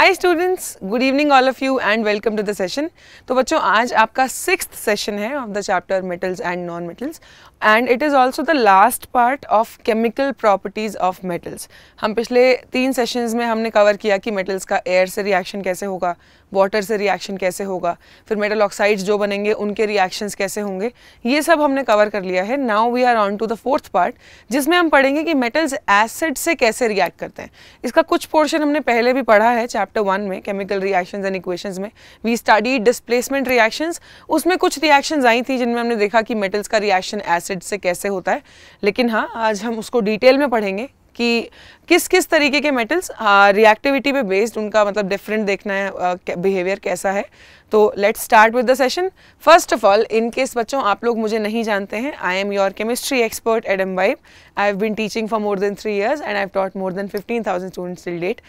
High students, good evening all of you and welcome to the session. तो बच्चों आज आपका 6th सेशन है of the chapter metals and non metals and it is also the last part of chemical properties of metals. हम पिछले 3 sessions में हमने cover किया कि मेटल्स का एयर से रिएक्शन कैसे होगा, वाटर से रिएक्शन कैसे होगा, फिर मेटल ऑक्साइड्स जो बनेंगे उनके रिएक्शंस कैसे होंगे, ये सब हमने कवर कर लिया है। Now we are on to the 4th part जिसमें हम पढ़ेंगे कि मेटल्स एसिड से कैसे रिएक्ट करते हैं। इसका कुछ पोर्शन हमने पहले भी पढ़ा है चैप्टर 1 में, केमिकल रिएक्शंस एंड इक्वेशंस में। वी स्टडी डिस्प्लेसमेंट रिएक्शंस, उसमें कुछ रिएक्शंस आई थी जिनमें हमने देखा कि मेटल्स का रिएक्शन एसिड से कैसे होता है। लेकिन हाँ, आज हम उसको डिटेल में पढ़ेंगे कि किस किस तरीके के मेटल्स रिएक्टिविटी पे बेस्ड उनका मतलब डिफरेंट देखना है, बिहेवियर कैसा है। तो let's start with the session. First of all, in case बच्चों आप लोग मुझे नहीं जानते हैं, I am your chemistry expert at Embibe. I have been teaching for more than 3 years and I have taught more than 15,000 students till date.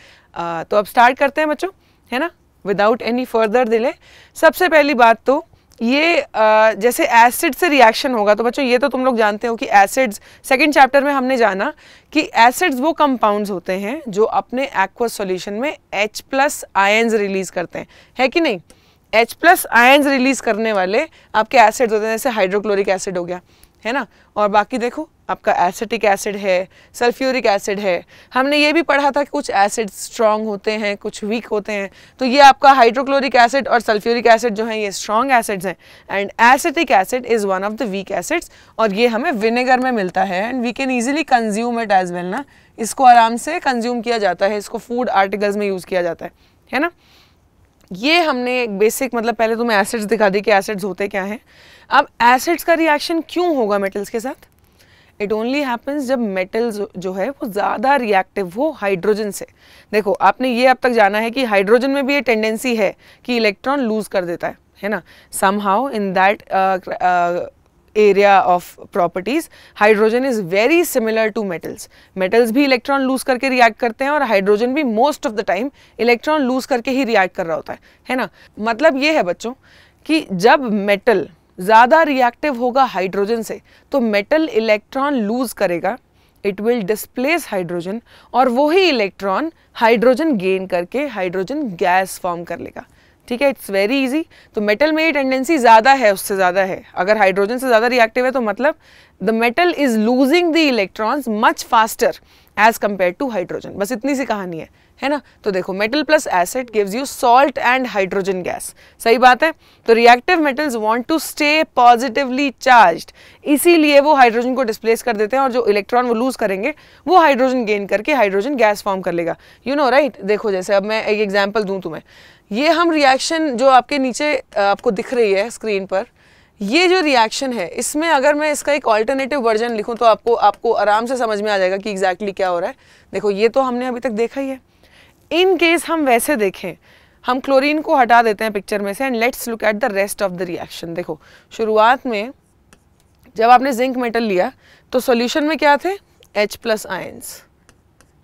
तो अब start करते हैं बच्चों, है ना, विदाउट एनी फर्दर डिले। सबसे पहली बात तो ये जैसे एसिड से रिएक्शन होगा, तो बच्चों ये तो तुम लोग जानते हो कि एसिड्स, सेकंड चैप्टर में हमने जाना कि एसिड्स वो कंपाउंड्स होते हैं जो अपने एक्वस सॉल्यूशन में H+ आयंस रिलीज करते हैं, है कि नहीं। H+ आयंस रिलीज करने वाले आपके एसिड्स होते हैं, जैसे हाइड्रोक्लोरिक एसिड हो गया, है ना, और बाकी देखो आपका एसिटिक एसिड है, सल्फ्यूरिक एसिड है। हमने ये भी पढ़ा था कि कुछ एसिड स्ट्रॉन्ग होते हैं, कुछ वीक होते हैं। तो ये आपका हाइड्रोक्लोरिक एसिड और सल्फ्यूरिक एसिड जो है ये स्ट्रॉन्ग एसिड्स हैं and acetic acid is one of the weak acids, और ये हमें विनेगर में मिलता है and we can easily consume it as well ना। इसको आराम से कंज्यूम किया जाता है, इसको फूड आर्टिकल्स में यूज़ किया जाता है ना। ये हमने एक बेसिक मतलब पहले तुम्हें एसिड्स दिखा दी कि एसिड्स होते क्या हैं। अब एसिड्स का रिएक्शन क्यों होगा मेटल्स के साथ? इट ओनली हैपन्स जब मेटल्स जो है वो ज़्यादा रिएक्टिव हो हाइड्रोजन से। देखो आपने ये अब तक जाना है कि हाइड्रोजन में भी ये टेंडेंसी है कि इलेक्ट्रॉन लूज कर देता है ना। Somehow in that area of properties hydrogen is very similar to metals. Metals भी इलेक्ट्रॉन लूज करके रिएक्ट करते हैं और हाइड्रोजन भी most of the time electron lose करके ही रिएक्ट कर रहा होता है ना। मतलब ये है बच्चों कि जब मेटल ज़्यादा रिएक्टिव होगा हाइड्रोजन से तो मेटल इलेक्ट्रॉन लूज करेगा, इट विल डिस्प्लेस हाइड्रोजन, और वही इलेक्ट्रॉन हाइड्रोजन गेन करके हाइड्रोजन गैस फॉर्म कर लेगा। ठीक है, इट्स वेरी इजी। तो मेटल में ये टेंडेंसी ज़्यादा है, उससे ज़्यादा है। अगर हाइड्रोजन से ज़्यादा रिएक्टिव है तो मतलब the metal is losing the electrons much faster as compare to hydrogen. बस इतनी सी कहानी है ना। तो देखो metal plus acid gives you salt and hydrogen gas, सही बात है। तो reactive metals want to stay positively charged, इसीलिए वो हाइड्रोजन को डिस्प्लेस कर देते हैं और जो इलेक्ट्रॉन वो लूज करेंगे वो हाइड्रोजन गेन करके हाइड्रोजन गैस फॉर्म कर लेगा। You know right. देखो जैसे अब मैं एक एग्जाम्पल दूं तुम्हें, ये हम रिएक्शन जो आपके नीचे आपको दिख रही है स्क्रीन पर, ये जो रिएक्शन है इसमें अगर मैं इसका एक ऑल्टरनेटिव वर्जन लिखूं तो आपको आराम से समझ में आ जाएगा कि एग्जैक्टली क्या हो रहा है। देखो ये तो हमने अभी तक देखा ही है। इन केस हम वैसे देखें, हम क्लोरीन को हटा देते हैं पिक्चर में से and let's look at the rest of the reaction. देखो शुरुआत में जब आपने जिंक मेटल लिया तो सॉल्यूशन में क्या थे? H+ आयंस,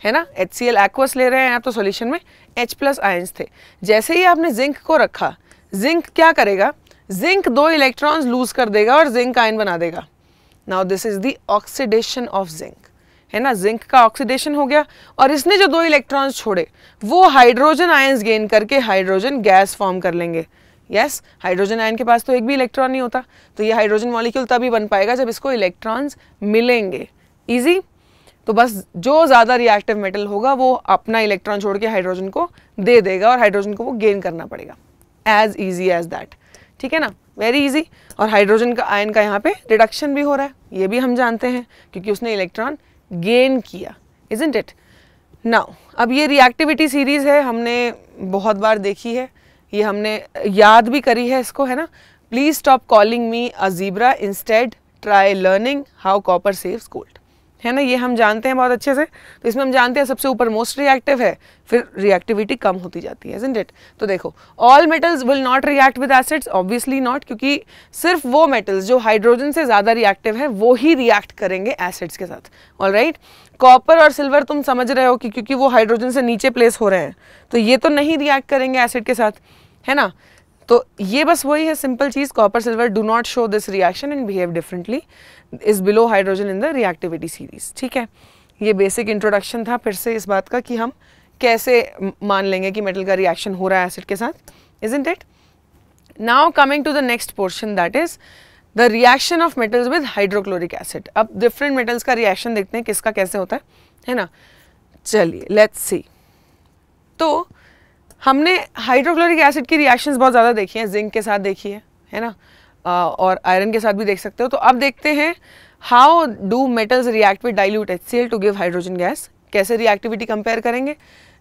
है ना। HCl एक्वस ले रहे हैं आप तो सॉल्यूशन में H+ आयंस थे। जैसे ही आपने जिंक को रखा, जिंक क्या करेगा? जिंक 2 इलेक्ट्रॉन्स लूज कर देगा और जिंक आयन बना देगा। Now this is the oxidation of zinc, है ना। जिंक का ऑक्सीडेशन हो गया और इसने जो 2 इलेक्ट्रॉन्स छोड़े वो हाइड्रोजन आयंस गेन करके हाइड्रोजन गैस फॉर्म कर लेंगे। यस, हाइड्रोजन आयन के पास तो एक भी इलेक्ट्रॉन नहीं होता, तो ये हाइड्रोजन मॉलिक्यूल तभी बन पाएगा जब इसको इलेक्ट्रॉन्स मिलेंगे। इजी। तो बस जो ज़्यादा रिएक्टिव मेटल होगा वो अपना इलेक्ट्रॉन छोड़ के हाइड्रोजन को दे देगा और हाइड्रोजन को वो गेन करना पड़ेगा। एज ईजी एज दैट, ठीक है ना, वेरी इजी। और हाइड्रोजन का आयन का यहाँ पे रिडक्शन भी हो रहा है, ये भी हम जानते हैं क्योंकि उसने इलेक्ट्रॉन गेन किया, इजंट इट। नाउ अब ये रिएक्टिविटी सीरीज है, हमने बहुत बार देखी है, ये हमने याद भी करी है इसको, है ना। Please stop calling me a zebra, instead try learning how copper saves gold, है ना। ये हम जानते हैं बहुत अच्छे से। तो इसमें हम जानते हैं सबसे ऊपर मोस्ट रिएक्टिव है, फिर रिएक्टिविटी कम होती जाती है, इजंट इट। तो देखो all metals will not react with acids, obviously not, क्योंकि सिर्फ वो मेटल्स जो हाइड्रोजन से ज़्यादा रिएक्टिव है वो ही रिएक्ट करेंगे एसिड्स के साथ। ऑलराइट, कॉपर और सिल्वर तुम समझ रहे हो कि क्योंकि वो हाइड्रोजन से नीचे प्लेस हो रहे हैं तो ये तो नहीं रिएक्ट करेंगे एसिड के साथ, है ना। तो ये बस वही है simple cheese, copper silver do not show this reaction and behave differently, is below hydrogen in the reactivity series. ठीक है, ये बेसिक इंट्रोडक्शन था फिर से इस बात का कि हम कैसे मान लेंगे कि मेटल का रिएक्शन हो रहा है एसिड के साथ, isn't it? Now coming to the next portion, that is the reaction of metals with hydrochloric acid. अब different metals का reaction देखते हैं किसका कैसे होता है ना? चलिए let's see. तो हमने हाइड्रोक्लोरिक एसिड की रिएक्शंस बहुत ज़्यादा देखी हैं, जिंक के साथ देखी है ना, और आयरन के साथ भी देख सकते हो। तो अब देखते हैं how do metals react with dilute HCl to give hydrogen gas. कैसे रिएक्टिविटी कंपेयर करेंगे?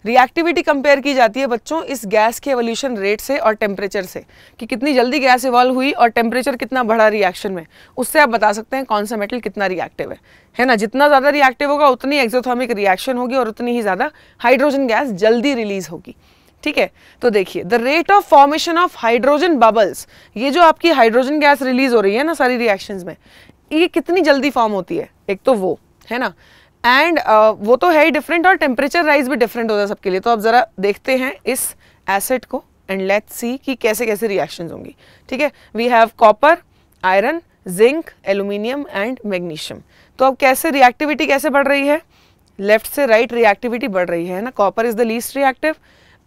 रिएक्टिविटी कंपेयर की जाती है बच्चों इस गैस के एवोल्यूशन रेट से और टेम्परेचर से, कि कितनी जल्दी गैस इवॉल्व हुई और टेम्परेचर कितना बढ़ा रिएक्शन में, उससे आप बता सकते हैं कौन सा मेटल कितना रिएक्टिव है ना। जितना ज़्यादा रिएक्टिव होगा उतनी एक्सोथर्मिक रिएक्शन होगी और उतनी ही ज़्यादा हाइड्रोजन गैस जल्दी रिलीज होगी। ठीक है, तो देखिए the rate of formation of hydrogen bubbles, ये जो आपकी हाइड्रोजन गैस रिलीज हो रही है ना सारी रिएक्शंस में, ये कितनी जल्दी फॉर्म होती है, एक तो वो है ना, एंड वो तो है ही डिफरेंट, और टेम्परेचर राइज भी डिफरेंट होता है सबके लिए। तो अब ज़रा देखते हैं इस एसिड को एंड लेट्स सी कि कैसे कैसे रिएक्शंस होंगी। ठीक है, we have copper, iron, zinc, aluminium and magnesium. तो अब कैसे रिएक्टिविटी कैसे बढ़ रही है, लेफ्ट से राइट रिएक्टिविटी बढ़ रही है ना। Copper is the least reactive,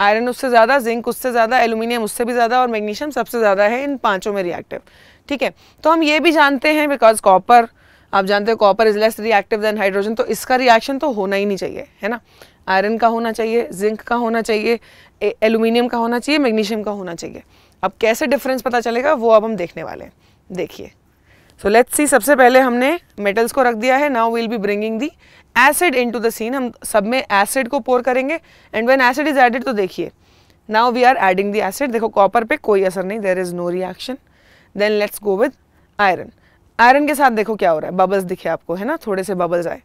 iron उससे ज़्यादा, जिंक उससे ज़्यादा, एल्यूमिनियम उससे भी ज़्यादा और मैग्नीशियम सबसे ज़्यादा है इन पांचों में रिएक्टिव। ठीक है, तो हम ये भी जानते हैं बिकॉज कॉपर, आप जानते हो copper is less reactive than hydrogen, तो इसका रिएक्शन तो होना ही नहीं चाहिए है ना। आयरन का होना चाहिए, जिंक का होना चाहिए, एल्यूमिनियम का होना चाहिए, मैग्नीशियम का होना चाहिए। अब कैसे डिफरेंस पता चलेगा वो अब हम देखने वाले हैं। देखिए, सो लेट्स सी, सबसे पहले हमने मेटल्स को रख दिया है। Now we'll be bringing the acid into the scene. हम सब में एसिड को पोर करेंगे and when acid is added, तो देखिए now we are adding the acid. देखो कॉपर पे कोई असर नहीं, there is no reaction. Then let's go with iron. Iron के साथ देखो क्या हो रहा है, बबल्स दिखे आपको है ना, थोड़े से बबल्स आए।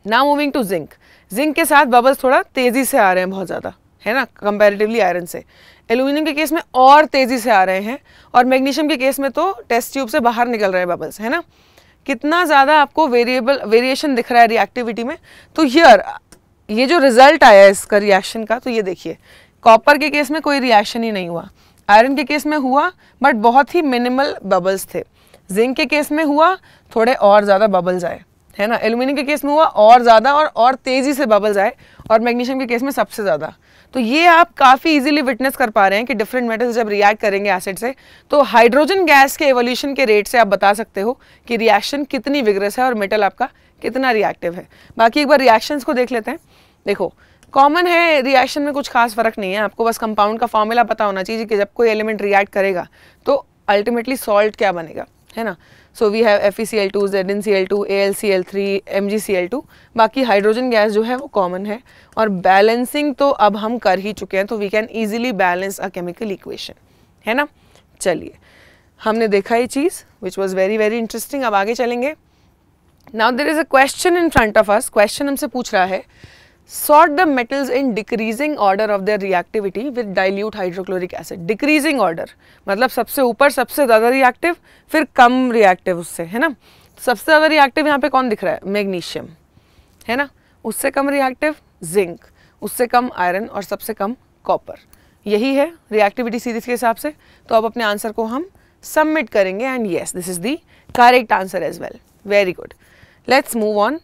Now moving to zinc. Zinc के साथ बबल्स थोड़ा तेजी से आ रहे हैं, बहुत ज़्यादा है ना कंपैरेटिवली आयरन से। एल्यूमिनियम के केस में और तेजी से आ रहे हैं, और मैग्नीशियम के केस में तो टेस्ट ट्यूब से बाहर निकल रहे हैं बबल्स है ना। कितना ज़्यादा आपको वेरिएशन दिख रहा है रिएक्टिविटी में। तो हियर ये जो रिजल्ट आया है इसका रिएक्शन का, तो ये देखिए कॉपर के केस में कोई रिएक्शन ही नहीं हुआ, आयरन के केस में हुआ बट बहुत ही मिनिमल बबल्स थे, जिंक के केस में हुआ थोड़े और ज़्यादा बबल्स आए है ना, एल्यूमिनियम के केस में हुआ और ज़्यादा और तेज़ी से बबल्स आए, और मैग्नीशियम के केस में सबसे ज़्यादा। तो ये आप काफ़ी इजीली विटनेस कर पा रहे हैं कि डिफरेंट मेटल्स जब रिएक्ट करेंगे एसिड से, तो हाइड्रोजन गैस के एवोल्यूशन के रेट से आप बता सकते हो कि रिएक्शन कितनी विग्रस है और मेटल आपका कितना रिएक्टिव है। बाकी एक बार रिएक्शंस को देख लेते हैं। देखो कॉमन है, रिएक्शन में कुछ खास फर्क नहीं है, आपको बस कंपाउंड का फॉर्मूला पता होना चाहिए कि जब कोई एलिमेंट रिएक्ट करेगा तो अल्टीमेटली सॉल्ट क्या बनेगा है ना। So we have FeCl2, ZnCl2, AlCl3, MgCl2। बाकी हाइड्रोजन गैस जो है वो कॉमन है, और बैलेंसिंग तो अब हम कर ही चुके हैं, तो we can easily balance a chemical equation है ना। चलिए, हमने देखा ये चीज़ which was very very interesting. अब आगे चलेंगे। Now there is a question in front of us. Question हमसे पूछ रहा है, sort the metals in decreasing order of their reactivity with dilute hydrochloric acid। decreasing order मतलब सबसे ऊपर सबसे ज़्यादा रिएक्टिव, फिर कम रिएक्टिव उससे है ना। सबसे ज़्यादा रिएक्टिव यहाँ पे कौन दिख रहा है, मैग्नीशियम है ना, उससे कम रिएक्टिव जिंक, उससे कम आयरन और सबसे कम कॉपर। यही है रिएक्टिविटी सीरीज के हिसाब से। तो अब अपने आंसर को हम सबमिट करेंगे and yes this is the correct answer as well. Very good, let's move on.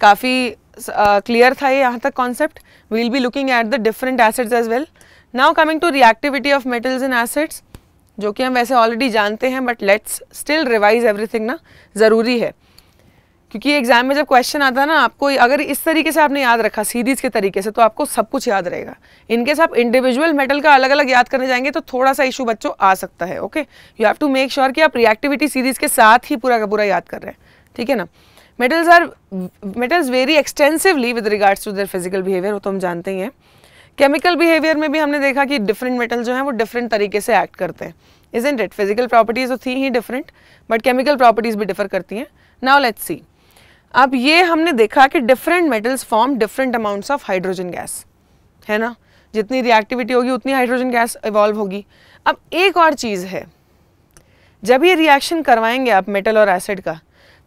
काफ़ी क्लियर था ये यहाँ तक concept. We'll be looking at the different acids as well. Now coming to reactivity of metals in acids, जो कि हम वैसे already जानते हैं but let's still revise everything ना, ज़रूरी है क्योंकि एग्जाम में जब क्वेश्चन आता है ना, आपको अगर इस तरीके से आपने याद रखा सीरीज के तरीके से, तो आपको सब कुछ याद रहेगा। इनकेस आप इंडिविजुअल मेटल का अलग अलग याद करने जाएंगे तो थोड़ा सा इशू बच्चों आ सकता है। Okay, you have to make sure कि आप रिएक्टिविटी सीरीज के साथ ही पूरा का पूरा याद कर रहे हैं, ठीक है ना। Metals very extensively with regards to their physical behaviour, वो तो हम जानते ही हैं। केमिकल बिहेवियर में भी हमने देखा कि डिफरेंट मेटल जो हैं वो डिफरेंट तरीके से एक्ट करते हैं, इजंट इट। फिजिकल प्रॉपर्टीज तो थी ही डिफरेंट, बट केमिकल प्रॉपर्टीज भी डिफर करती हैं। नाउ लेट्स सी, अब ये हमने देखा कि different metals form different amounts of hydrogen gas, है ना। जितनी रिएक्टिविटी होगी उतनी हाइड्रोजन गैस इवॉल्व होगी। अब एक और चीज़ है, जब ये रिएक्शन करवाएंगे आप मेटल और एसिड का,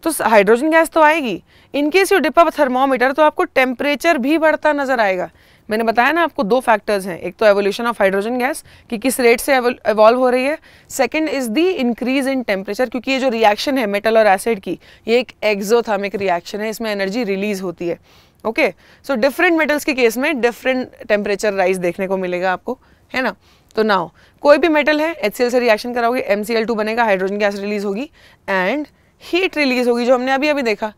तो हाइड्रोजन गैस तो आएगी। In case you dip up thermometer तो आपको टेम्परेचर भी बढ़ता नजर आएगा। मैंने बताया ना आपको दो फैक्टर्स हैं, एक तो एवोल्यूशन ऑफ हाइड्रोजन गैस कि किस रेट से एवॉल्व हो रही है, second is the increase in temperature, क्योंकि ये जो रिएक्शन है मेटल और एसिड की, ये एक एक्सोथर्मिक रिएक्शन है, इसमें एनर्जी रिलीज होती है। ओके, सो डिफरेंट मेटल्स के केस में डिफरेंट टेम्परेचर राइज देखने को मिलेगा आपको, है ना। तो नाउ कोई भी मेटल है, HCl से रिएक्शन कराओगे, MCl2 बनेगा, हाइड्रोजन गैस रिलीज होगी एंड हीट रिलीज होगी, जो हमने अभी अभी देखा।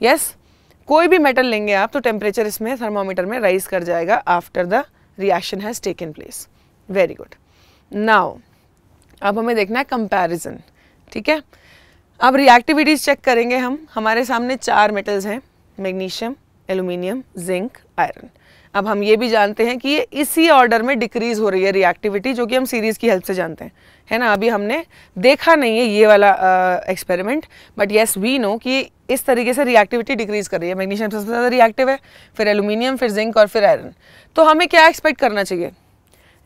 यस, कोई भी मेटल लेंगे आप तो टेम्परेचर इसमें थर्मामीटर में राइज कर जाएगा after the reaction has taken place. Very good. Now अब हमें देखना है कंपैरिजन, ठीक है। अब रिएक्टिविटीज चेक करेंगे हम। हमारे सामने 4 मेटल्स हैं, मैग्नीशियम, एल्यूमिनियम, जिंक, आयरन। अब हम ये भी जानते हैं कि ये इसी ऑर्डर में डिक्रीज हो रही है रिएक्टिविटी, जो कि हम सीरीज की हेल्प से जानते हैं, है ना। अभी हमने देखा नहीं है ये वाला experiment, but yes we know कि इस तरीके से रिएक्टिविटी डिक्रीज कर रही है। मैग्नीशियम सबसे ज़्यादा रिएक्टिव है, फिर एल्यूमिनियम, फिर जिंक और फिर आयरन। तो हमें क्या एक्सपेक्ट करना चाहिए,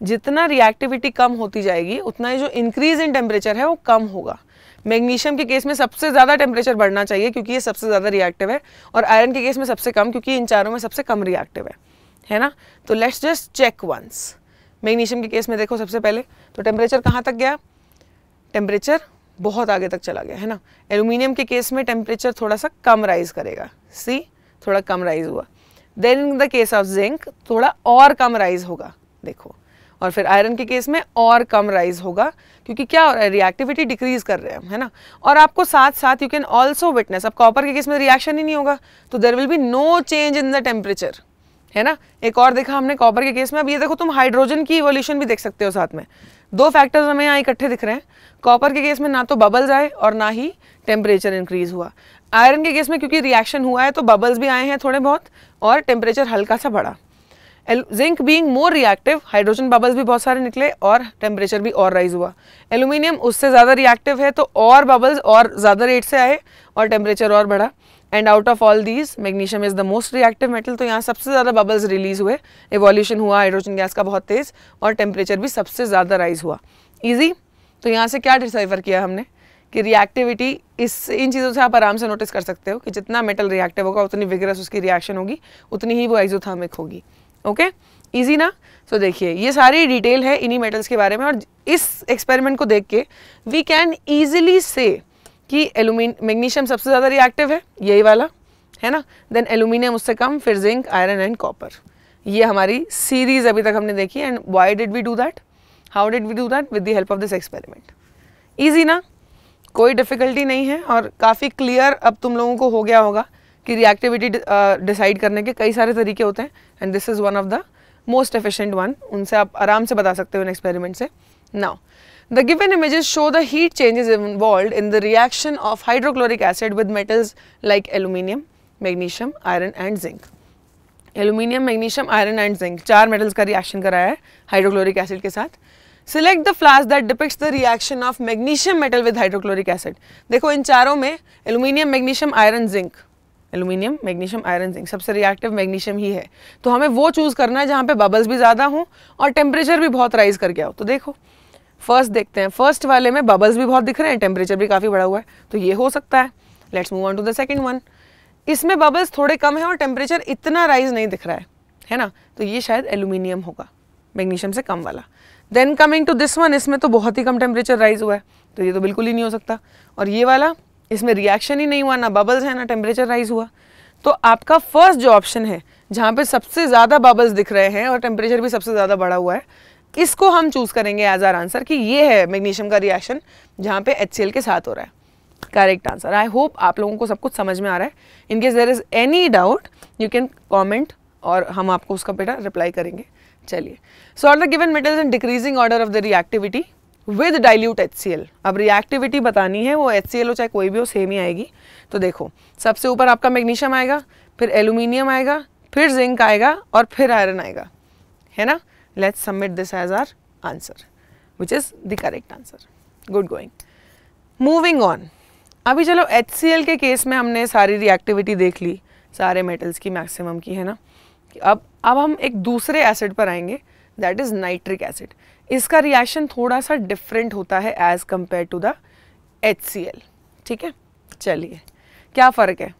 जितना रिएक्टिविटी कम होती जाएगी उतना ही जो इंक्रीज इन टेम्परेचर है वो कम होगा। मैग्नीशियम के केस में सबसे ज़्यादा टेम्परेचर बढ़ना चाहिए क्योंकि ये सबसे ज़्यादा रिएक्टिव है, और आयरन के केस में सबसे कम क्योंकि इन चारों में सबसे कम रिएक्टिव है ना। तो let's just check once. Magnesium के केस में देखो सबसे पहले तो टेम्परेचर कहाँ तक गया, टेम्परेचर बहुत आगे तक चला गया, है ना। एल्यूमिनियम के केस में टेम्परेचर थोड़ा सा कम राइज करेगा, सी थोड़ा कम राइज हुआ। Then in the case of zinc थोड़ा और कम राइज होगा, देखो। और फिर आयरन के केस में और कम राइज होगा क्योंकि क्या हो रहा है, रिएक्टिविटी डिक्रीज कर रहे हैं, है ना। और आपको साथ साथ यू कैन ऑल्सो विटनेस, अब कॉपर के केस में रिएक्शन ही नहीं होगा तो there will be no change in the temperature, है ना। एक और देखा हमने कॉपर के केस में। अब ये देखो तुम हाइड्रोजन की इवोल्यूशन भी देख सकते हो साथ में। 2 फैक्टर्स हमें यहाँ इकट्ठे दिख रहे हैं। कॉपर के केस में ना तो बबल्स आए और ना ही टेम्परेचर इंक्रीज हुआ। आयरन के केस में क्योंकि रिएक्शन हुआ है तो बबल्स भी आए हैं थोड़े बहुत और टेम्परेचर हल्का सा बढ़ा। Zinc being more reactive, hydrogen bubbles भी बहुत सारे निकले और टेम्परेचर भी और राइज हुआ। एल्यूमिनियम उससे ज़्यादा रिएक्टिव है तो और बबल्स और ज़्यादा रेट से आए और टेम्परेचर और बढ़ा। And out of all these magnesium is the most reactive metal, तो यहाँ सबसे ज़्यादा बबल्स रिलीज हुए, एवोल्यूशन हुआ हाइड्रोजन गैस का बहुत तेज़ और टेम्परेचर भी सबसे ज़्यादा राइज हुआ। ईजी। तो यहाँ से क्या डिसाइफर किया हमने कि रिएक्टिविटी इन चीज़ों से आप आराम से नोटिस कर सकते हो कि जितना मेटल रिएक्टिव होगा उतनी विगरस उसकी रिएक्शन होगी, उतनी ही वो एक्सोथर्मिक होगी। ओके, इजी ना। तो देखिए ये सारी डिटेल है इन्हीं मेटल्स के बारे में, और इस एक्सपेरिमेंट को देख के वी कैन ईजिली से कि मैग्नीशियम सबसे ज़्यादा रिएक्टिव है, यही वाला, है ना। देन एल्यूमिनियम उससे कम, फिर जिंक, आयरन एंड कॉपर। ये हमारी सीरीज अभी तक हमने देखी। And why did we do that, how did we do that, with the help of this experiment. Easy ना, कोई डिफिकल्टी नहीं है और काफ़ी क्लियर अब तुम लोगों को हो गया होगा कि रिएक्टिविटी डिसाइड करने के कई सारे तरीके होते हैं and this is one of the most efficient one. उनसे आप आराम से बता सकते हो इन एक्सपेरिमेंट से। Now the given images show the heat changes involved in the reaction of hydrochloric acid with metals like aluminium, magnesium, iron and zinc. Aluminium, magnesium, iron and zinc 4 metals का reaction कराया है hydrochloric acid के साथ। Select the flask that depicts the reaction of magnesium metal with hydrochloric acid. देखो इन चारों में aluminium, magnesium, iron, zinc, aluminium, magnesium, iron, zinc, सबसे reactive magnesium ही है। तो हमें वो चूज़ करना है जहाँ पे बबल्स भी ज़्यादा हों और टेम्परेचर भी बहुत राइज करके आओ। तो देखो फर्स्ट देखते हैं, फर्स्ट वाले में बबल्स भी बहुत दिख रहे हैं, टेम्परेचर भी काफ़ी बढ़ा हुआ है, तो ये हो सकता है। Let's move on to the second one. इसमें बबल्स थोड़े कम है और टेम्परेचर इतना राइज नहीं दिख रहा है ना, तो ये शायद एल्यूमिनियम होगा, मैग्नीशियम से कम वाला। Then coming to this one, इसमें तो बहुत ही कम टेम्परेचर राइज हुआ है, तो ये तो बिल्कुल ही नहीं हो सकता। और ये वाला, इसमें रिएक्शन ही नहीं हुआ, ना बबल्स है ना टेम्परेचर राइज हुआ। तो आपका फर्स्ट जो ऑप्शन है जहाँ पे सबसे ज़्यादा बबल्स दिख रहे हैं और टेम्परेचर भी सबसे ज़्यादा बढ़ा हुआ है, इसको हम चूज़ करेंगे एज आर आंसर कि ये है मैग्नीशियम का रिएक्शन जहाँ पे HCl के साथ हो रहा है। Correct answer. आई होप आप लोगों को सब कुछ समझ में आ रहा है। In case there is any doubt you can comment और हम आपको उसका बेटा रिप्लाई करेंगे। चलिए, sort the given metals in decreasing order of the reactivity with dilute HCl। अब रिएक्टिविटी बतानी है, वो HCl हो चाहे कोई भी हो सेम ही आएगी। तो देखो सबसे ऊपर आपका मैग्नीशियम आएगा, फिर एल्यूमिनियम आएगा, फिर जिंक आएगा और फिर आयरन आएगा, है ना। Let's submit this as our answer which is the correct answer. Good going. Moving on. अभी चलो HCl के केस में हमने सारी रिएक्टिविटी देख ली, सारे मेटल्स की मैक्सिमम की, है ना। अब हम एक दूसरे एसिड पर आएंगे, दैट इज़ नाइट्रिक एसिड। इसका रिएक्शन थोड़ा सा डिफरेंट होता है as compare to the HCl, ठीक है। चलिए क्या फ़र्क है,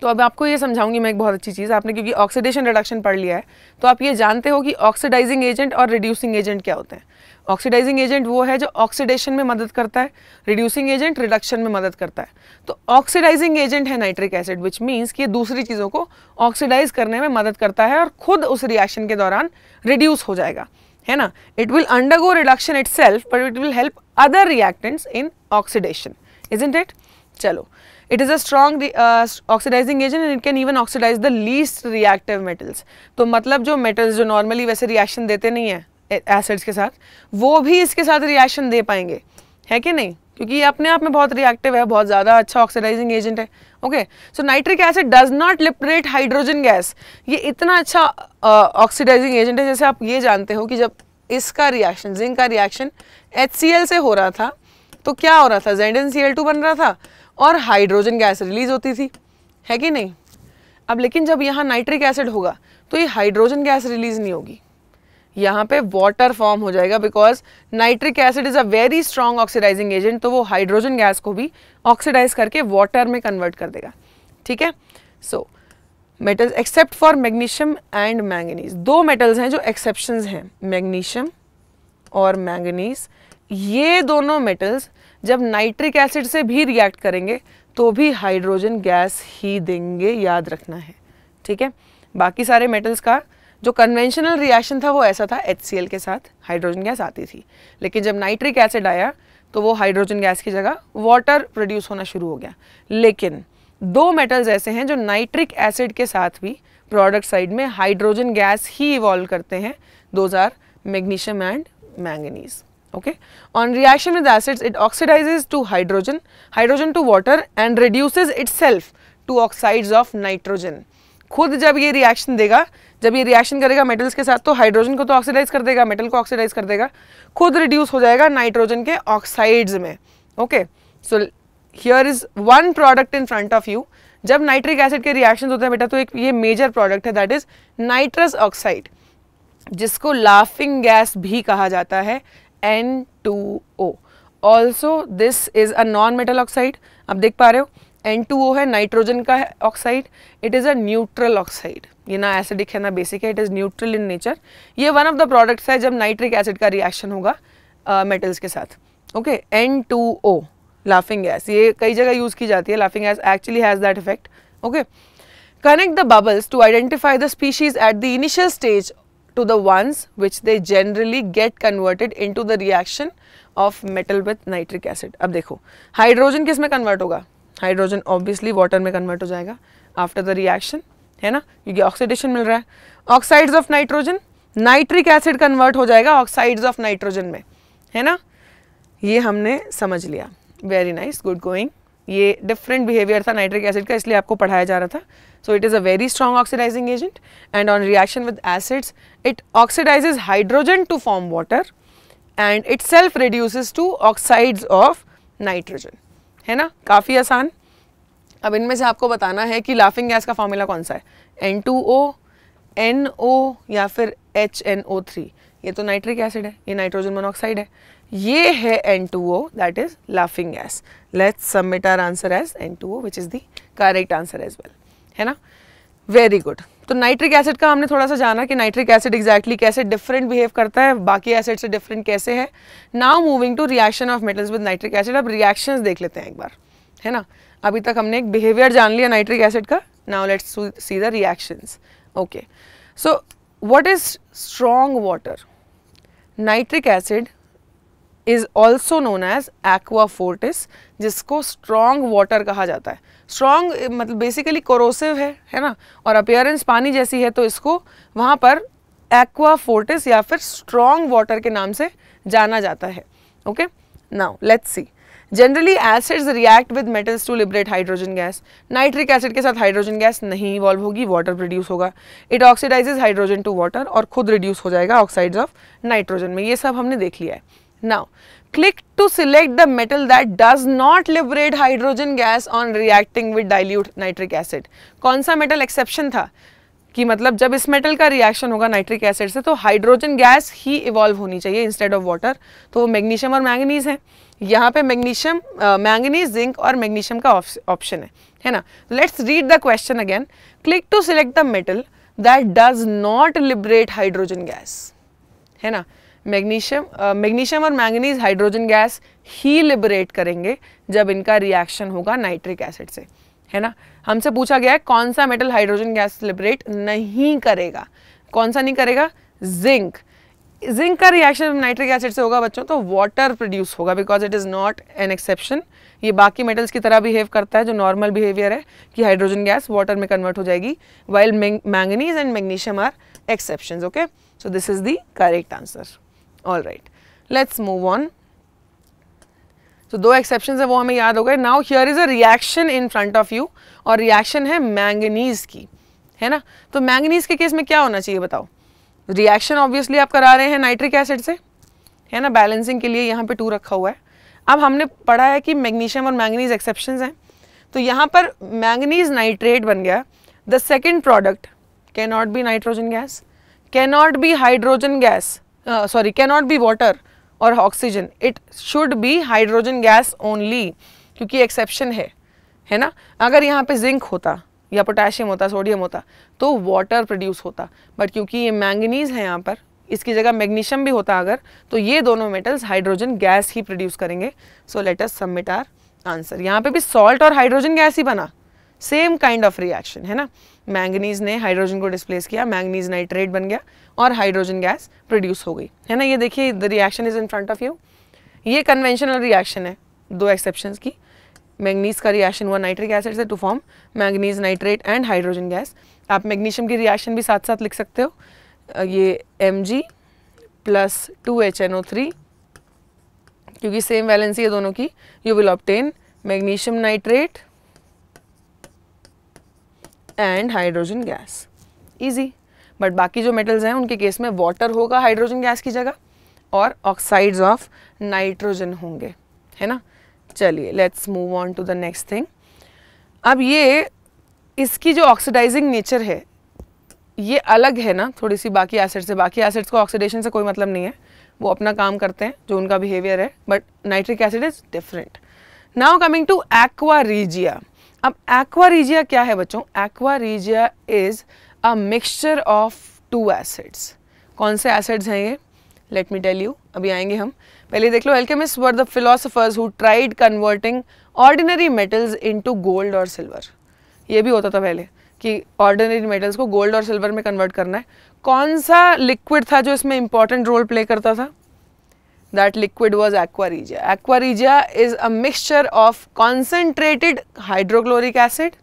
तो अब आपको ये समझाऊंगी मैं एक बहुत अच्छी चीज़, आपने क्योंकि ऑक्सीडेशन रिडक्शन पढ़ लिया है तो आप ये जानते हो कि ऑक्सीडाइजिंग एजेंट और रिड्यूसिंग एजेंट क्या होते हैं। ऑक्सीडाइजिंग एजेंट वो है जो ऑक्सीडेशन में मदद करता है, रिड्यूसिंग एजेंट रिडक्शन में मदद करता है। तो ऑक्सीडाइजिंग एजेंट है नाइट्रिक एसिड, विच मीन्स कि ये दूसरी चीज़ों को ऑक्सीडाइज करने में मदद करता है और खुद उस रिएक्शन के दौरान रिड्यूस हो जाएगा, है ना। It will undergo reduction itself but it will help other reactants in oxidation, isn't it. चलो, it is a strong oxidizing agent and it can even oxidize the least reactive metals। तो मतलब जो metals जो normally वैसे reaction देते नहीं है acids के साथ, वो भी इसके साथ reaction दे पाएंगे, है कि नहीं, क्योंकि ये अपने आप में बहुत reactive है, बहुत ज़्यादा अच्छा oxidizing agent है। Okay, so nitric acid does not liberate hydrogen gas. ये इतना अच्छा ऑक्सीडाइजिंग एजेंट है, जैसे आप ये जानते हो कि जब इसका रिएक्शन, जिंक का रिएक्शन HCl से हो रहा था तो क्या हो रहा था, ZnCl2 बन रहा था और हाइड्रोजन गैस रिलीज होती थी, है कि नहीं। अब लेकिन जब यहाँ नाइट्रिक एसिड होगा तो ये हाइड्रोजन गैस रिलीज नहीं होगी, यहाँ पे वाटर फॉर्म हो जाएगा, because nitric acid is a very strong oxidising agent. तो वो हाइड्रोजन गैस को भी ऑक्सीडाइज करके वाटर में कन्वर्ट कर देगा, ठीक है। So metals except for magnesium and manganese, दो मेटल्स हैं जो एक्सेप्शंस हैं, मैग्नीशियम और मैंगनीज। ये दोनों मेटल्स जब नाइट्रिक एसिड से भी रिएक्ट करेंगे तो भी हाइड्रोजन गैस ही देंगे, याद रखना है, ठीक है। बाकी सारे मेटल्स का जो कन्वेंशनल रिएक्शन था वो ऐसा था, HCl के साथ हाइड्रोजन गैस आती थी, लेकिन जब नाइट्रिक एसिड आया तो वो हाइड्रोजन गैस की जगह वाटर प्रोड्यूस होना शुरू हो गया। लेकिन दो मेटल्स ऐसे हैं जो नाइट्रिक एसिड के साथ भी प्रोडक्ट साइड में हाइड्रोजन गैस ही इवॉल्व करते हैं, those are magnesium and manganese. Okay, on reaction with acids it oxidizes to hydrogen to water and reduces itself to oxides of nitrogen। खुद जब ये रिएक्शन देगा, जब ये रिएक्शन करेगा मेटल्स के साथ तो हाइड्रोजन को तो ऑक्सीडाइज कर देगा, मेटल को ऑक्सीडाइज कर देगा, खुद रिड्यूस हो जाएगा नाइट्रोजन के ऑक्साइड्स में। Okay, so here is one product in front of you. जब नाइट्रिक एसिड के रिएक्शन होते हैं बेटा तो एक ये मेजर प्रोडक्ट है, दैट इज नाइट्रस ऑक्साइड, जिसको लाफिंग गैस भी कहा जाता है, N2O। Also this is a non metal oxide, आप देख पा रहे हो N2O है, नाइट्रोजन का oxide. It is a neutral oxide, ये ना एसिडिक है ना बेसिक है, it is neutral in nature. ये वन ऑफ द प्रोडक्ट्स है जब नाइट्रिक एसिड का रिएक्शन होगा मेटल्स के साथ। ओके, N2O लाफिंग गैस, ये कई जगह यूज की जाती है, laughing gas actually has that effect. Okay, connect the bubbles to identify the species at the initial stage to the ones which they generally get converted into the reaction of metal with nitric acid। अब देखो hydrogen किस में convert होगा, hydrogen obviously water में convert हो जाएगा after the reaction, है ना, क्योंकि ऑक्सीडेशन मिल रहा है। Oxides of nitrogen, nitric acid convert हो जाएगा ऑक्साइड्स ऑफ नाइट्रोजन में, है ना, ये हमने समझ लिया। Very nice, good going. ये डिफरेंट बिहेवियर था नाइट्रिक एसिड का, इसलिए आपको पढ़ाया जा रहा था। So it is a very strong oxidizing agent and on reaction with acids it oxidizes hydrogen to form water and itself reduces to oxides of nitrogen, है ना, काफ़ी आसान। अब इनमें से आपको बताना है कि लाफिंग गैस का फॉर्मूला कौन सा है, N2O, NO या फिर HNO3। ये तो नाइट्रिक एसिड है, ये नाइट्रोजन मोनोऑक्साइड है, ये है N2O, that is laughing gas. Let's submit our answer as N2O which is the correct answer as well, है ना, वेरी गुड। तो नाइट्रिक एसिड का हमने थोड़ा सा जाना कि नाइट्रिक एसिड एग्जैक्टली कैसे डिफरेंट बिहेव करता है, बाकी एसिड से डिफरेंट कैसे है। Now moving to reaction of metals with nitric acid. अब रिएक्शंस देख लेते हैं एक बार, है ना। अभी तक हमने एक बिहेवियर जान लिया नाइट्रिक एसिड का, now let's see the reactions. Okay, so what is strong water? Nitric acid is also known as aqua fortis, जिसको स्ट्रॉन्ग वाटर कहा जाता है। स्ट्रॉन्ग मतलब बेसिकली कोरोसिव है ना, और अपीयरेंस पानी जैसी है, तो इसको वहाँ पर एक्वा फोर्टिस या फिर स्ट्रॉन्ग वाटर के नाम से जाना जाता है। Okay, now let's see. Generally acids react with metals to liberate hydrogen gas. Nitric acid के साथ हाइड्रोजन गैस नहीं इवॉल्व होगी, वाटर प्रोड्यूस होगा। It oxidises hydrogen to water और खुद रिड्यूस हो जाएगा ऑक्साइड्स ऑफ नाइट्रोजन में। ये सब हमने देख लिया है। Now click to select the metal that does not liberate hydrogen gas on reacting with dilute nitric acid। कौन सा मेटल एक्सेप्शन था? कि मतलब जब इस मेटल का रिएक्शन होगा नाइट्रिक एसिड से तो हाइड्रोजन गैस ही इवॉल्व होनी चाहिए इंस्टेड ऑफ वाटर, तो वो मैग्नीशियम और मैंगनीज है। यहाँ पे मैग्नीशियम, मैंगनीज, जिंक और मैग्नीशियम का ऑप्शन है ना। Let's read the question again. Click to select the metal that does not liberate hydrogen gas, है ना। मैग्नीशियम और मैंगनीज हाइड्रोजन गैस ही लिबरेट करेंगे जब इनका रिएक्शन होगा नाइट्रिक एसिड से, है ना। हमसे पूछा गया है कौन सा मेटल हाइड्रोजन गैस लिबरेट नहीं करेगा, कौन सा नहीं करेगा? जिंक। जिंक का रिएक्शन नाइट्रिक एसिड से होगा बच्चों तो वाटर प्रोड्यूस होगा, because it is not an exception. ये बाकी मेटल्स की तरह बिहेव करता है, जो नॉर्मल बिहेवियर है कि हाइड्रोजन गैस वाटर में कन्वर्ट हो जाएगी, while manganese and magnesium are exceptions. Okay, so this is the correct answer. All right, let's move on. तो दो एक्सेप्शंस है वो हमें याद हो गए। Now here is a reaction in front of you, और रिएक्शन है मैंगनीज की, है ना। तो मैंगनीज के केस में क्या होना चाहिए बताओ? रिएक्शन ऑब्वियसली आप करा रहे हैं नाइट्रिक एसिड से, है ना, बैलेंसिंग के लिए यहाँ पे 2 रखा हुआ है। अब हमने पढ़ा है कि मैग्नीशियम और मैंगनीज एक्सेप्शंस हैं, तो यहाँ पर मैंगनीज नाइट्रेट बन गया। The second product can not be nitrogen gas, can not be hydrogen gas, sorry can not be water और oxygen, it should be hydrogen gas only, क्योंकि एक्सेप्शन है ना। अगर यहाँ पे जिंक होता या पोटेशियम होता, सोडियम होता तो वाटर प्रोड्यूस होता, बट क्योंकि ये मैंगनीज है यहाँ पर, इसकी जगह मैग्नीशियम भी होता अगर, तो ये दोनों मेटल्स हाइड्रोजन गैस ही प्रोड्यूस करेंगे। So let us submit our answer. यहाँ पे भी सॉल्ट और हाइड्रोजन गैस ही बना, सेम काइंड ऑफ रिएक्शन, है ना। मैंगनीज ने हाइड्रोजन को डिस्प्लेस किया, मैंगनीज नाइट्रेट बन गया और हाइड्रोजन गैस प्रोड्यूस हो गई, है ना। ये देखिए the reaction is in front of you. ये कन्वेंशनल रिएक्शन है, 2 एक्सेप्शंस की। मैंगनीज का रिएक्शन हुआ नाइट्रिक एसिड से to form manganese nitrate and hydrogen gas. आप मैग्नीशियम की रिएक्शन भी साथ साथ लिख सकते हो, ये Mg प्लस 2HNO3, क्योंकि सेम वैलेंसी है दोनों की। You will obtain magnesium nitrate and hydrogen gas, easy. But बाकी जो मेटल्स हैं उनके केस में वाटर होगा हाइड्रोजन गैस की जगह और ऑक्साइड्स ऑफ नाइट्रोजन होंगे, है ना। चलिए let's move on to the next thing. अब ये इसकी जो ऑक्सीडाइजिंग नेचर है ये अलग है ना थोड़ी सी बाकी एसिड से। बाकी एसिड्स को ऑक्सीडेशन से कोई मतलब नहीं है, वो अपना काम करते हैं जो उनका बिहेवियर है, but nitric acid is different. Now coming to aqua regia. अब एक्वा रीजिया क्या है बच्चों? Aqua regia is a mixture of 2 acids. कौन से एसिड्स हैं ये? लेट मी टेल यू, अभी आएंगे हम। पहले देख लो, alchemist were the philosophers who tried converting ordinary metals into gold और सिल्वर। ये भी होता था पहले कि ऑर्डिनरी मेटल्स को गोल्ड और सिल्वर में कन्वर्ट करना है। कौन सा लिक्विड था जो इसमें इंपॉर्टेंट रोल प्ले करता था? That liquid was aqua regia. Aqua regia is a mixture of concentrated hydrochloric acid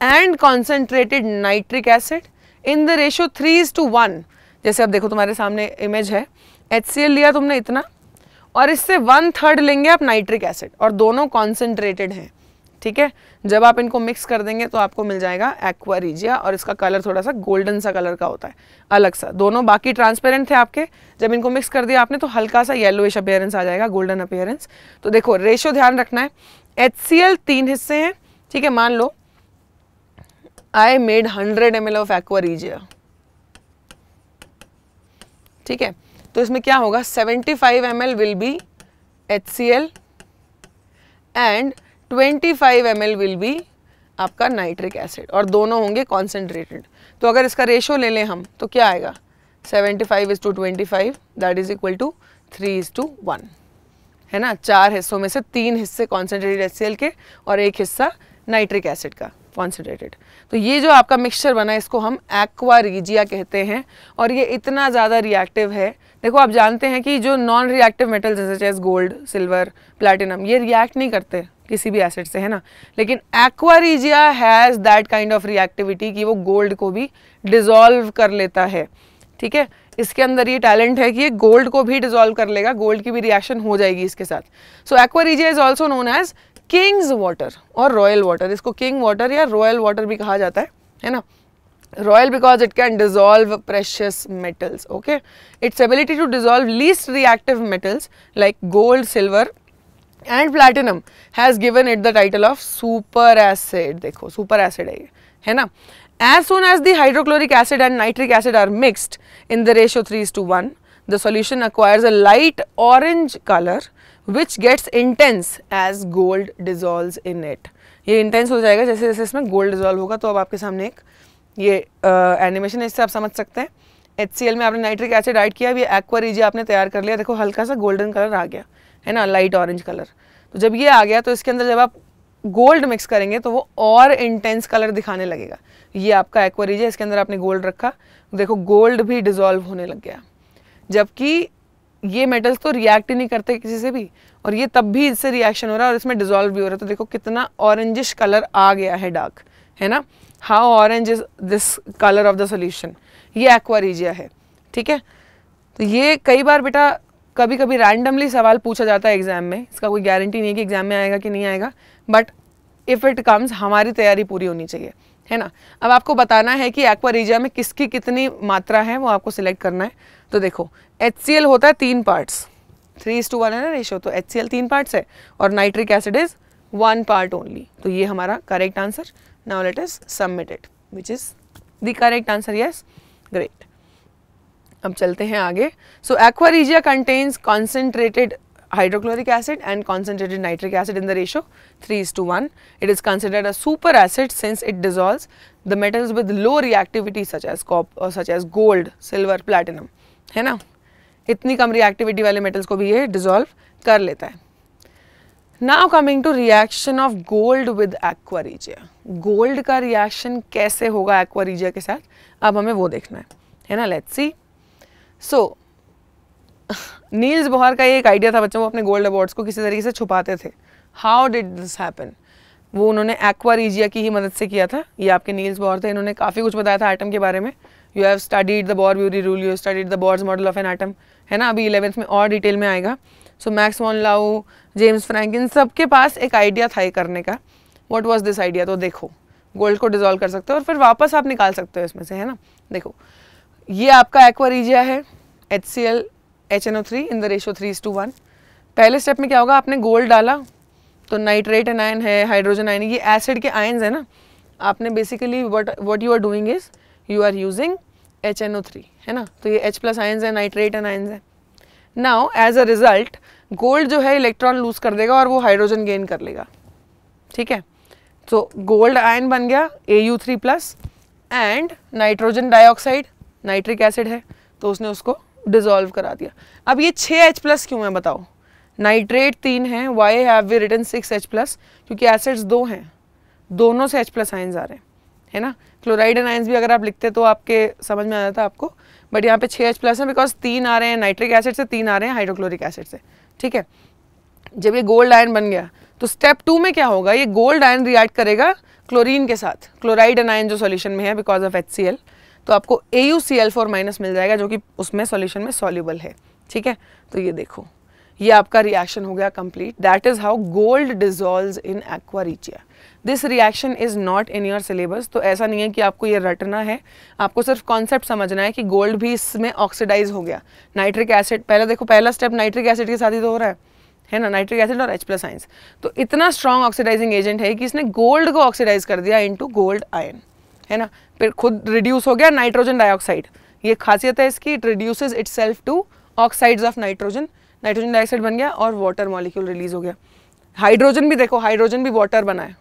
and concentrated nitric acid in the ratio 3:1। जैसे अब देखो तुम्हारे सामने इमेज है, HCl लिया तुमने इतना और इससे 1/3 लेंगे आप नाइट्रिक एसिड, और दोनों कॉन्सेंट्रेटेड हैं, ठीक है। जब आप इनको मिक्स कर देंगे तो आपको मिल जाएगा एक्वा रीजिया, और इसका कलर थोड़ा सा गोल्डन सा कलर का होता है, अलग सा। दोनों बाकी ट्रांसपेरेंट थे आपके, जब इनको मिक्स कर दिया आपने तो हल्का सा येलोइश अपीयरेंस आ जाएगा, गोल्डन अपीयरेंस। तो देखो रेशियो ध्यान रखना है, HCl 3 हिस्से हैं, ठीक है। मान लो I made 100 ml of aqua regia, ठीक है। तो इसमें क्या होगा, 75 ml will be HCl and 25 ml will be आपका नाइट्रिक एसिड, और दोनों होंगे कॉन्सेंट्रेटेड। तो अगर इसका रेशियो ले लें हम तो क्या आएगा, 75:25, दैट इज इक्वल टू 3:1, है ना। 4 हिस्सों में से 3 हिस्से कॉन्सेंट्रेटेड HCl के और 1 हिस्सा नाइट्रिक एसिड का कॉन्सेंट्रेटेड। तो ये जो आपका मिक्सचर बना है इसको हम एक्वा रीजिया कहते हैं, और ये इतना ज़्यादा रिएक्टिव है। देखो आप जानते हैं कि जो नॉन रिएक्टिव मेटल्स जैसे गोल्ड, सिल्वर, प्लैटिनम, ये रिएक्ट नहीं करते किसी भी एसिड से, है ना। लेकिन aqua regia has that kind of reactivity कि वो गोल्ड को भी डिसॉल्व कर लेता है, ठीक है। इसके अंदर ये टैलेंट है कि ये गोल्ड को भी डिसॉल्व कर लेगा, गोल्ड की भी रिएक्शन हो जाएगी इसके साथ। So aqua regia is also known as king's water और रॉयल वाटर। इसको किंग वाटर या रॉयल वाटर भी कहा जाता है ना। Royal because it can dissolve precious metals, okay. Its ability to dissolve least reactive metals like gold, silver and platinum has given it the title of super acid. देखो super acid है ये, है ना। As soon as the hydrochloric acid and nitric acid are mixed in the ratio 3:1, the solution acquires a light orange color which gets intense as gold dissolves in it. ये intense हो जाएगा जैसे जैसे इसमें gold dissolve होगा. तो अब आपके सामने एक ये एनिमेशन है, इससे आप समझ सकते हैं. HCl में आपने नाइट्रिक एसिड ऐड किया, ये एक्वा रीजिया आपने तैयार कर लिया. देखो हल्का सा गोल्डन कलर आ गया है ना, लाइट ऑरेंज कलर. तो जब ये आ गया तो इसके अंदर जब आप गोल्ड मिक्स करेंगे तो वो और इंटेंस कलर दिखाने लगेगा. ये आपका एक्वा रीजिया, इसके अंदर आपने गोल्ड रखा, देखो गोल्ड भी डिजोल्व होने लग गया. जबकि ये मेटल्स तो रिएक्ट ही नहीं करते किसी से भी, और ये तब भी इससे रिएक्शन हो रहा है और इसमें डिजोल्व भी हो रहा है. तो देखो कितना ऑरेंजिश कलर आ गया है, डार्क है ना. How orange is this colour of the solution, ये एक्वा रीजिया है. ठीक है, तो ये कई बार बेटा कभी कभी रैंडमली सवाल पूछा जाता है एग्जाम में. इसका कोई गारंटी नहीं है कि एग्जाम में आएगा कि नहीं आएगा, बट इफ़ इट कम्स हमारी तैयारी पूरी होनी चाहिए, है ना. अब आपको बताना है कि एक्वा रीजिया में किसकी कितनी मात्रा है, वो आपको सिलेक्ट करना है. तो देखो HCl होता है 3 पार्ट्स, 3:1 है ना रेशियो, तो HCl 3 पार्ट्स है और nitric acid is 1 part only. तो ये हमारा correct answer. Now let us submit it, which is the correct answer. Yes, great. अब चलते हैं आगे. So aqua regia contains concentrated hydrochloric acid and concentrated nitric acid in the ratio 3:1. It is considered a super acid since it dissolves the metals with low reactivity such as copper, such as gold, silver, platinum, है ना. इतनी कम reactivity वाले metals को भी ये dissolve कर लेता है. Now coming to reaction of gold with aqua regia. Gold का रिएक्शन कैसे होगा एक्वा रीजिया के साथ, अब हमें वो देखना है ना. Let's see. So Niels Bohr का ये एक आइडिया था बच्चों, वो अपने गोल्ड अवार्ड्स को किसी तरीके से छुपाते थे. हाउ डिड दिस हैपन, वो उन्होंने एक्वा रीजिया की ही मदद से किया था. ये आपके नील्स बोहर थे, इन्होंने काफ़ी कुछ बताया था एटम के बारे में. You have studied the bore-bury rule, you have studied the Bohr's model of an atom, है ना. अभी 11th में और डिटेल में आएगा. सो मैक्स वॉन लाउ, जेम्स फ्रैंक, इन सबके पास एक आइडिया था ये करने का. व्हाट वाज दिस आइडिया, तो देखो गोल्ड को डिजोल्व कर सकते हो और फिर वापस आप निकाल सकते हो इसमें से, है ना. देखो ये आपका एक्वा रीजिया है, HCl HNO3 in the ratio 3:1. पहले स्टेप में क्या होगा, आपने गोल्ड डाला तो नाइट्रेट एनायन है, हाइड्रोजन आयन, ये एसिड के आयन्स है ना. आपने basically what you are doing is you are using HNO3, है ना. तो ये H+ आयन्स है, नाइट्रेट एनायन्स है. Now as a result gold जो है इलेक्ट्रॉन लूज कर देगा और वो हाइड्रोजन गेन कर लेगा. ठीक है, तो गोल्ड आयन बन गया Au3+ and nitrogen dioxide, nitric acid है, तो उसने उसको डिजोल्व करा दिया. अब ये 6H+ क्यों है बताओ, नाइट्रेट 3 है, why have we written 6H+, क्योंकि एसिड्स 2 हैं, दोनों से H+ आयन्स आ रहे हैं, है ना. क्लोराइड आयन्स भी अगर आप लिखते तो आपके समझ में आ जाता आपको, बट यहाँ पे 6H+ है बिकॉज 3 आ रहे हैं नाइट्रिक एसिड से, 3 आ रहे हैं हाइड्रोक्लोरिक एसिड से. ठीक है, जब ये गोल्ड आयन बन गया तो स्टेप 2 में क्या होगा, ये गोल्ड आयन रिएक्ट करेगा क्लोरीन के साथ, क्लोराइड आयन जो सॉल्यूशन में है बिकॉज ऑफ HCl, तो आपको AuCl4- मिल जाएगा जो कि उसमें सॉल्यूशन में सॉल्युबल है. ठीक है, तो ये देखो ये आपका रिएक्शन हो गया complete. That is how gold dissolves in aqua regia. This reaction is not in your syllabus, तो ऐसा नहीं है कि आपको ये रटना है, आपको सिर्फ कॉन्सेप्ट समझना है कि गोल्ड भी इसमें ऑक्सीडाइज हो गया. नाइट्रिक एसिड, पहले देखो पहला स्टेप नाइट्रिक एसिड के साथ ही तो हो रहा है ना, नाइट्रिक एसिड और H+ आयन्स. तो इतना स्ट्रॉन्ग ऑक्सीडाइजिंग एजेंट है कि इसने गोल्ड को ऑक्सीडाइज कर दिया इनटू गोल्ड आयन, है ना. फिर खुद रिड्यूस हो गया नाइट्रोजन डाइऑक्साइड. ये खासियत है इसकी, it reduces itself to oxides of nitrogen, nitrogen dioxide बन गया और वाटर मॉलिक्यूल रिलीज हो गया. हाइड्रोजन भी देखो, हाइड्रोजन भी वाटर बना है.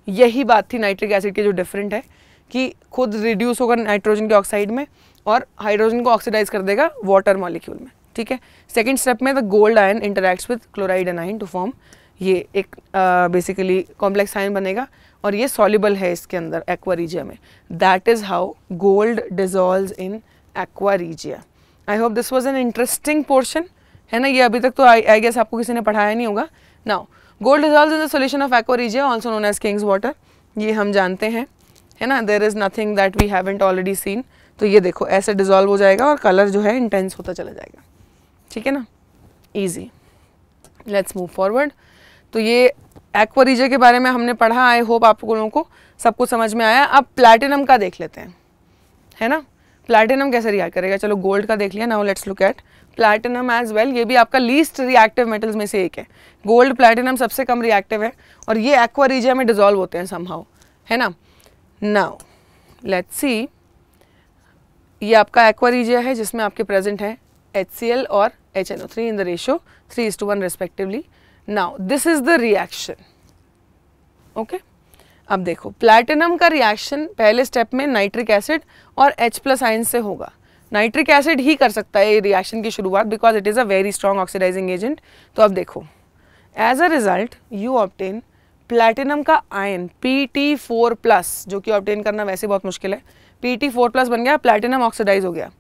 यही बात थी नाइट्रिक एसिड की जो डिफरेंट है कि खुद रिड्यूस होगा नाइट्रोजन के ऑक्साइड में और हाइड्रोजन को ऑक्सीडाइज कर देगा वाटर मॉलिक्यूल में. ठीक है, सेकेंड स्टेप में the gold ion interacts with chloride anion to form ये एक बेसिकली कॉम्प्लेक्स आयन बनेगा और ये सॉल्युबल है इसके अंदर एक्वा रीजिया में. That is how gold dissolves in aqua regia. I hope this was an interesting portion, है ना. ये अभी तक तो आई गेस आपको किसी ने पढ़ाया नहीं होगा. Now gold dissolves in the solution of aqua regia also known as king's water, ये हम जानते हैं, है ना. There is nothing that we haven't already seen. तो ये देखो ऐसे डिजोल्व हो जाएगा और कलर जो है इंटेंस होता चला जाएगा. ठीक है ना, ईजी. Let's move forward. तो ये एक्वा रीजिया के बारे में हमने पढ़ा. आई होप आप लोगों को सब कुछ समझ में आया. अब प्लैटिनम का देख लेते हैं, है ना. प्लैटिनम कैसे रिएक्ट करेगा, चलो गोल्ड का देख लिया. Now let's look at platinum as well. ये भी आपका लीस्ट रिएक्टिव मेटल्स में से एक है. गोल्ड प्लैटिनम सबसे कम रिएक्टिव है और ये एक्वा रीजिया में डिजोल्व होते हैं समहाउ, है ना. नाउ लेट्स सी, ये आपका एक्वा रीजिया है जिसमें आपके प्रेजेंट है HCl और HNO3 in the ratio 3:1 respectively. Now this is the reaction. Okay, अब देखो प्लैटिनम का रिएक्शन पहले स्टेप में नाइट्रिक एसिड और H+ आयन से होगा. नाइट्रिक एसिड ही कर सकता है ये रिएक्शन की शुरुआत because it is a very strong oxidising agent. तो अब देखो as a result you obtain platinum का आयन Pt4+, जो कि ऑब्टेन करना वैसे बहुत मुश्किल है. Pt4+ बन गया, प्लैटिनम ऑक्सीडाइज हो गया.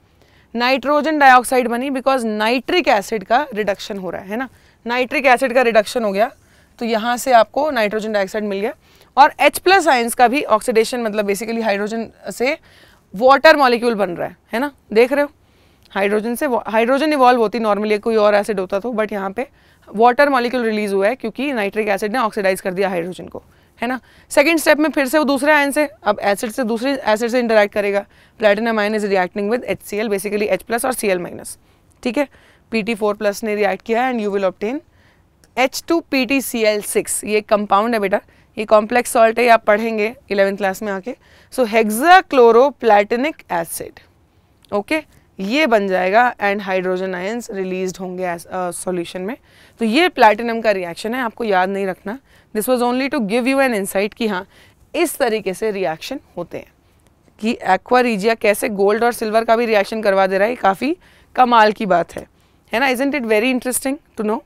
नाइट्रोजन डाइऑक्साइड बनी बिकॉज नाइट्रिक एसिड का रिडक्शन हो रहा है ना. नाइट्रिक एसिड का रिडक्शन हो गया तो यहाँ से आपको नाइट्रोजन डाइऑक्साइड मिल गया. और H+ आयंस का भी ऑक्सीडेशन, मतलब बेसिकली हाइड्रोजन से वाटर मॉलिक्यूल बन रहा है ना. देख रहे हो, हाइड्रोजन से हाइड्रोजन इवॉल्व होती नॉर्मली कोई और एसिड होता तो, बट यहाँ पे वाटर मॉलिक्यूल रिलीज हुआ है क्योंकि नाइट्रिक एसिड ने ऑक्सीडाइज कर दिया हाइड्रोजन को, है ना. सेकंड स्टेप में फिर से वो दूसरे आयन से, अब एसिड से दूसरे एसिड से इंटरैक्ट करेगा. Platinum ion is reacting with HCl, basically H+ और Cl-. ठीक है, Pt4+ ने रिएक्ट किया and you will obtain H2PtCl6. ये कंपाउंड है बेटा, ये कॉम्प्लेक्स सॉल्ट है, आप पढ़ेंगे 11th क्लास में आके. सो हेक्साक्लोरोप्लैटिनिक एसिड. ओके, ये बन जाएगा एंड हाइड्रोजन आयंस रिलीज्ड होंगे सॉल्यूशन में. तो ये प्लैटिनम का रिएक्शन है, आपको याद नहीं रखना. This was only to give you an insight कि हाँ इस तरीके से रिएक्शन होते हैं. कि एक्वा रीजिया कैसे गोल्ड और सिल्वर का भी रिएक्शन करवा दे रहा है, ये काफ़ी कमाल की बात है ना. Isn't it very interesting to know.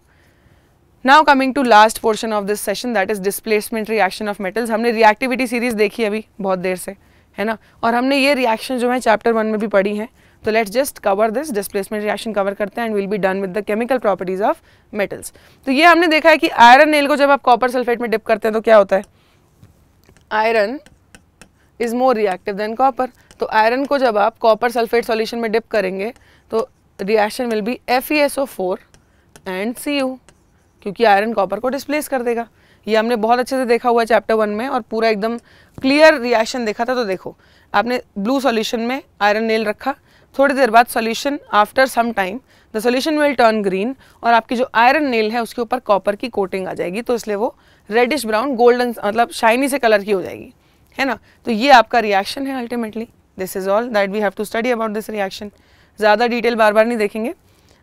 Now coming to last portion of this session, that is displacement reaction of metals. हमने रिएक्टिविटी सीरीज देखी अभी बहुत देर से, है ना, और हमने ये रिएक्शन जो है चैप्टर 1 में भी पढ़ी हैं. तो let's just cover this displacement reaction cover करते हैं and will be done with the chemical properties of metals. तो ये हमने देखा है कि आयरन नेल को जब आप कॉपर सल्फेट में डिप करते हैं तो क्या होता है, iron is more reactive than copper. तो आयरन को जब आप कॉपर सल्फेट सॉल्यूशन में डिप करेंगे तो reaction will be FeSO4 and Cu, क्योंकि आयरन कॉपर को डिस्प्लेस कर देगा. ये हमने बहुत अच्छे से देखा हुआ है चैप्टर 1 में और पूरा एकदम क्लियर रिएक्शन देखा था. तो देखो आपने ब्लू सॉल्यूशन में आयरन नेल रखा, थोड़ी देर बाद solution after some time the solution will turn green और आपकी जो आयरन नेल है उसके ऊपर कॉपर की कोटिंग आ जाएगी, तो इसलिए वो रेडिश ब्राउन गोल्डन मतलब शाइनी से कलर की हो जाएगी, है ना. तो ये आपका रिएक्शन है ultimately. This is all that we have to study about this reaction. ज़्यादा डिटेल बार बार नहीं देखेंगे.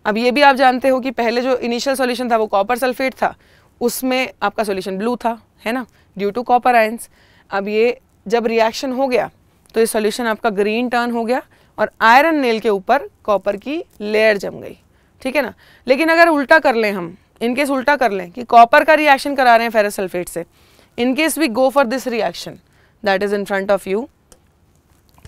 अब ये भी आप जानते हो कि पहले जो इनिशियल सॉल्यूशन था वो कॉपर सल्फेट था, उसमें आपका सॉल्यूशन ब्लू था, है ना, ड्यू टू कॉपर आयंस. अब ये जब रिएक्शन हो गया तो ये सॉल्यूशन आपका ग्रीन टर्न हो गया और आयरन नेल के ऊपर कॉपर की लेयर जम गई, ठीक है ना. लेकिन अगर उल्टा कर लें हम, इनकेस उल्टा कर लें कि कॉपर का रिएक्शन करा रहे हैं फेरस सल्फेट से, in case we go for this reaction that is in front of you,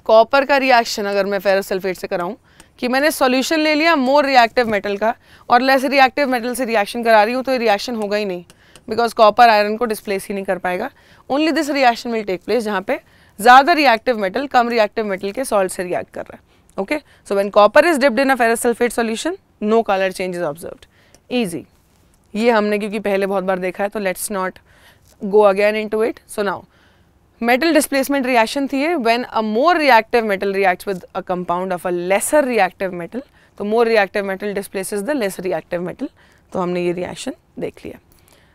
copper का रिएक्शन अगर मैं फेरस सल्फेट से कराऊं कि मैंने सॉल्यूशन ले लिया मोर रिएक्टिव मेटल का और लेस रिएक्टिव मेटल से रिएक्शन करा रही हूँ, तो ये रिएक्शन होगा ही नहीं बिकॉज कॉपर आयरन को डिस्प्लेस ही नहीं कर पाएगा. Only this reaction will take place जहाँ पे ज़्यादा रिएक्टिव मेटल कम रिएक्टिव मेटल के सॉल्ट से रिएक्ट कर रहा है. Okay, so when copper is dipped in a ferrous sulphate solution no colour change is observed. Easy, ये हमने क्योंकि पहले बहुत बार देखा है तो let's not go again into it. So now metal displacement reaction थी when a more reactive metal reacts with a compound of a lesser reactive metal. तो more reactive metal displaces the less reactive metal. तो हमने ये reaction देख लिया.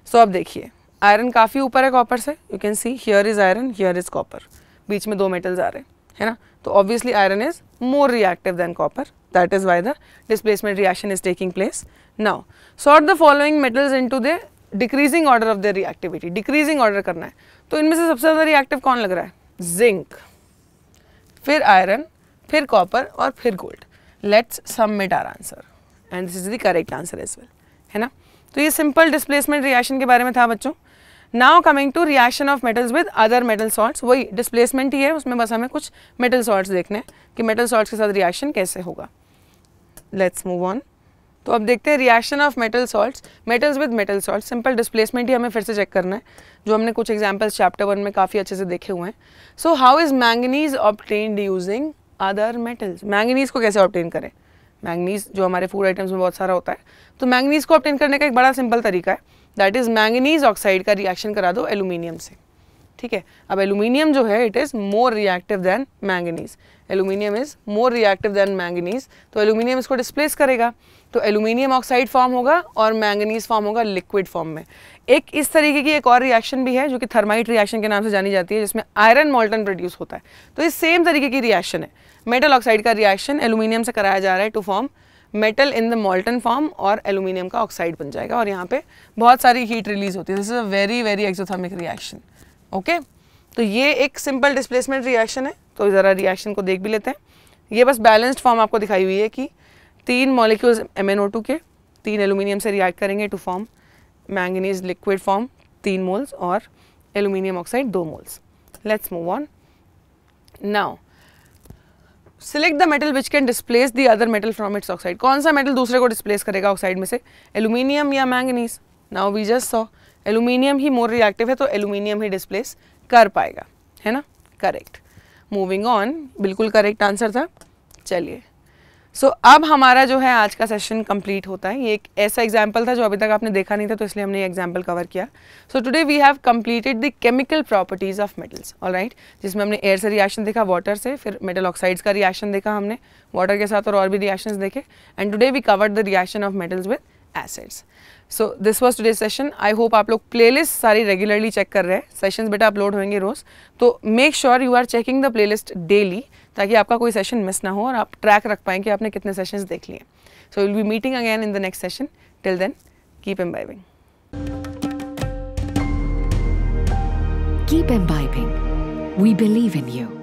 सो अब देखिए iron काफ़ी ऊपर है कॉपर से, you can see here is iron, here is copper, बीच में दो मेटल्स आ रहे हैं, है ना. तो obviously iron is more reactive than copper, that is why the displacement reaction is taking place. Now sort the following metals into the decreasing order of their reactivity. Decreasing order करना है तो इनमें से सबसे ज़्यादा रिएक्टिव कौन लग रहा है, जिंक, फिर आयरन, फिर कॉपर और फिर gold. Let's submit our answer and this is the correct answer as well, है ना. तो ये सिंपल डिस्प्लेसमेंट रिएक्शन के बारे में था बच्चों. Now coming to reaction of metals with other metal salts. वही डिस्प्लेसमेंट ही है, उसमें बस हमें कुछ मेटल सॉल्ट्स देखने हैं कि मेटल सॉल्ट्स के साथ रिएक्शन कैसे होगा. Let's move on. तो अब देखते हैं reaction of metal salts, metals with metal salts. Simple displacement ही हमें फिर से चेक करना है, जो हमने कुछ एग्जाम्पल्स चैप्टर 1 में काफ़ी अच्छे से देखे हुए हैं. So how is manganese obtained using other metals. Manganese को कैसे ऑब्टेन करें. मैंगनीज जो हमारे फूड आइटम्स में बहुत सारा होता है, तो मैंगनीज को ऑब्टेन करने का एक बड़ा सिंपल तरीका है, दैट इज मैंगनीज ऑक्साइड का रिएक्शन करा दो एल्यूमिनियम से. ठीक है। अब एल्यूमिनियम जो है it is more reactive than manganese, aluminium is more reactive than manganese, तो एल्यूमिनियम इसको डिस्प्लेस करेगा, तो एल्यूमिनियम ऑक्साइड फॉर्म होगा और मैंगनीज फॉर्म होगा लिक्विड फॉर्म में। एक इस तरीके की एक और रिएक्शन भी है जो कि थर्माइट रिएक्शन के नाम से जानी जाती है, जिसमें आयरन मॉल्टन प्रोड्यूस होता है। तो ये सेम तरीके की रिएक्शन है, मेटल ऑक्साइड का रिएक्शन एल्यूमिनियम से कराया जा रहा है to form metal in the molten form, और एल्यूमिनियम का ऑक्साइड बन जाएगा और यहाँ पे बहुत सारी हीट रिलीज होती है। This is a very very exothermic reaction. Okay, तो ये एक सिंपल डिस्प्लेसमेंट रिएक्शन है। तो ज़रा रिएक्शन को देख भी लेते हैं। ये बस बैलेंस्ड फॉर्म आपको दिखाई हुई है कि 3 मॉलिक्यूल्स MnO2 के 3 एल्यूमिनियम से रिएक्ट करेंगे to form manganese liquid form 3 moles और aluminium oxide 2 moles. Let's move on now. Select the metal which can displace the other metal from its oxide. कौन सा मेटल दूसरे को डिस्प्लेस करेगा oxide में से, एल्यूमिनियम या manganese? Now we just saw aluminium ही मोर रिएक्टिव है, तो एल्यूमिनियम ही डिस्प्लेस कर पाएगा, है ना, करेक्ट। मूविंग ऑन, बिल्कुल करेक्ट आंसर था। चलिए, सो अब हमारा जो है आज का सेशन कंप्लीट होता है। ये एक ऐसा एग्जाम्पल था जो अभी तक आपने देखा नहीं था, तो इसलिए हमने ये एग्जाम्पल कवर किया। So today we have completed the chemical properties of metals, all right, जिसमें हमने एयर से रिएक्शन देखा, वाटर से, फिर मेटल ऑक्साइड्स का रिएक्शन देखा हमने वाटर के साथ, और भी रिएक्शंस देखे। And today we covered the reaction of metals with acids. So this was today session. I hope आप लोग प्लेलिस्ट सारी रेगुलरली चेक कर रहे हैं। सेशंस बेटा अपलोड होंगे रोज़, तो make sure you are checking the playlist daily, ताकि आपका कोई सेशन मिस ना हो और आप ट्रैक रख पाएँ कि आपने कितने सेशंस देख लिए। So will be meeting again in the next session. Till then keep imbibing. Keep imbibing. We believe in you.